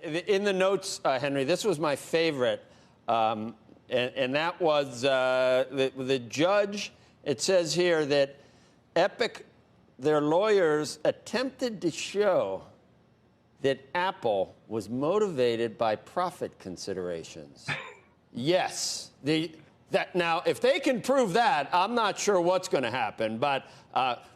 in the notes, Henry, this was my favorite, and that was the judge. It says here that Epic, their lawyers attempted to show that Apple was motivated by profit considerations. Yes. Now, if they can prove that, I'm not sure what's going to happen, but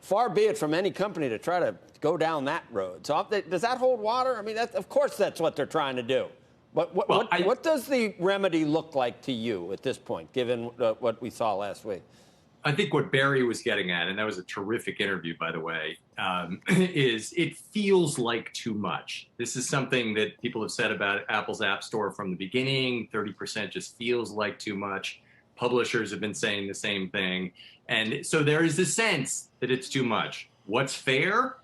far be it from any company to try to go down that road. So does that hold water? I mean, of course that's what they're trying to do. But what does the remedy look like to you at this point, given what we saw last week? I think what Barry was getting at, and that was a terrific interview, by the way, is it feels like too much. This is something that people have said about Apple's App Store from the beginning. 30% just feels like too much. Publishers have been saying the same thing. And so there is a sense that it's too much. What's fair?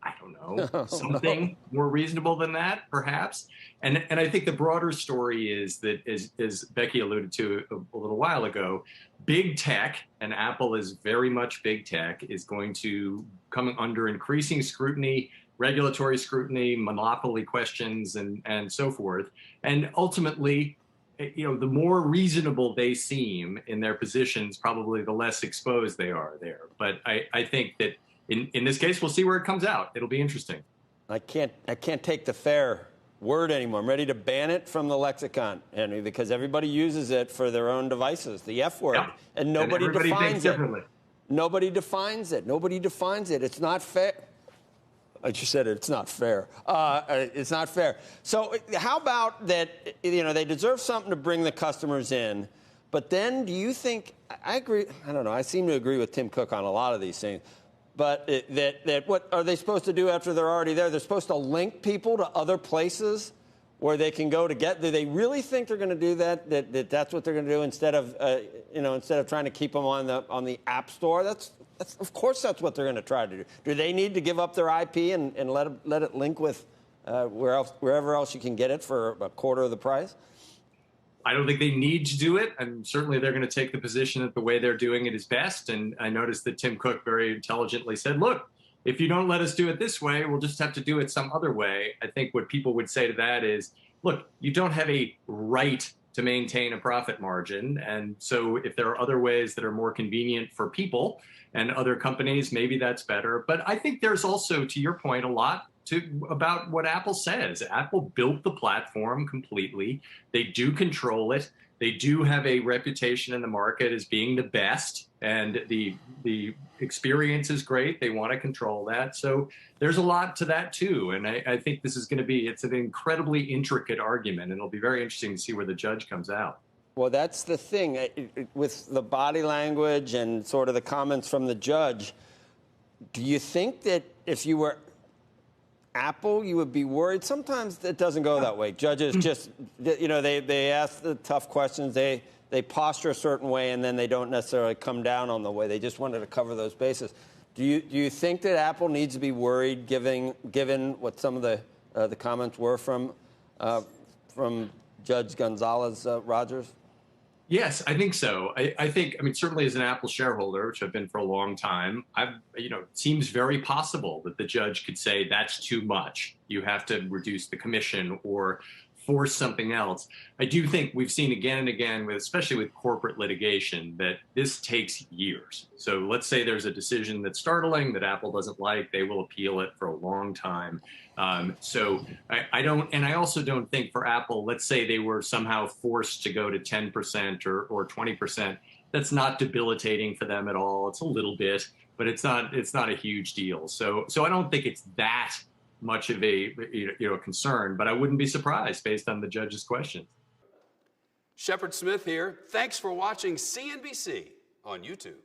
I don't know. Something more reasonable than that, perhaps. And I think the broader story is that, as Becky alluded to a little while ago, big tech, and Apple is very much big tech, is going to come under increasing scrutiny, regulatory scrutiny, monopoly questions, and so forth. And ultimately, you know, the more reasonable they seem in their positions, probably the less exposed they are there. But I think that in this case, we'll see where it comes out. It'll be interesting. I can't take the fair word anymore. I'm ready to ban it from the lexicon, Henry, because everybody uses it for their own devices, the F word, yeah. And nobody defines it. Nobody defines it. Nobody defines it. It's not fair. I just said it. It's not fair. It's not fair. So how about that, you know, they deserve something to bring the customers in, but then do you think, I agree, I don't know, I seem to agree with Tim Cook on a lot of these things, but that what are they supposed to do after they're already there? They're supposed to link people to other places where they can go to get. Do they really think they're going to do that? That's what they're going to do instead of instead of trying to keep them on the App Store? That's of course that's what they're going to try to do. Do they need to give up their IP and let it link with wherever else you can get it for a quarter of the price? I don't think they need to do it, and certainly they're going to take the position that the way they're doing it is best. And I noticed that Tim Cook very intelligently said, look, if you don't let us do it this way, we'll just have to do it some other way. I think what people would say to that is, look, you don't have a right to maintain a profit margin. And so if there are other ways that are more convenient for people and other companies, maybe that's better. But I think there's also, to your point, a lot about what Apple says. Apple built the platform completely. They do control it. They do have a reputation in the market as being the best, and the experience is great. They want to control that. So there's a lot to that too. And I think this is going to be, it's an incredibly intricate argument, and it'll be very interesting to see where the judge comes out. Well, that's the thing with the body language and sort of the comments from the judge. Do you think that if you were Apple, you would be worried? Sometimes it doesn't go that way. Judges just, you know, they ask the tough questions, they posture a certain way, and then they don't necessarily come down on the way. They just wanted to cover those bases. Do you think that Apple needs to be worried, given what some of the comments were from Judge Gonzalez Rogers? Yes, I think so. I think, I mean, certainly as an Apple shareholder, which I've been for a long time, it seems very possible that the judge could say that's too much. You have to reduce the commission or force something else. I do think we've seen again and again, especially with corporate litigation, that this takes years. So let's say there's a decision that's startling that Apple doesn't like, they will appeal it for a long time. So I also don't think for Apple, let's say they were somehow forced to go to 10% or 20%, that's not debilitating for them at all. It's a little bit, but it's not a huge deal. So I don't think it's that much of a concern, but I wouldn't be surprised based on the judge's questions. Shepard Smith here. Thanks for watching CNBC on YouTube.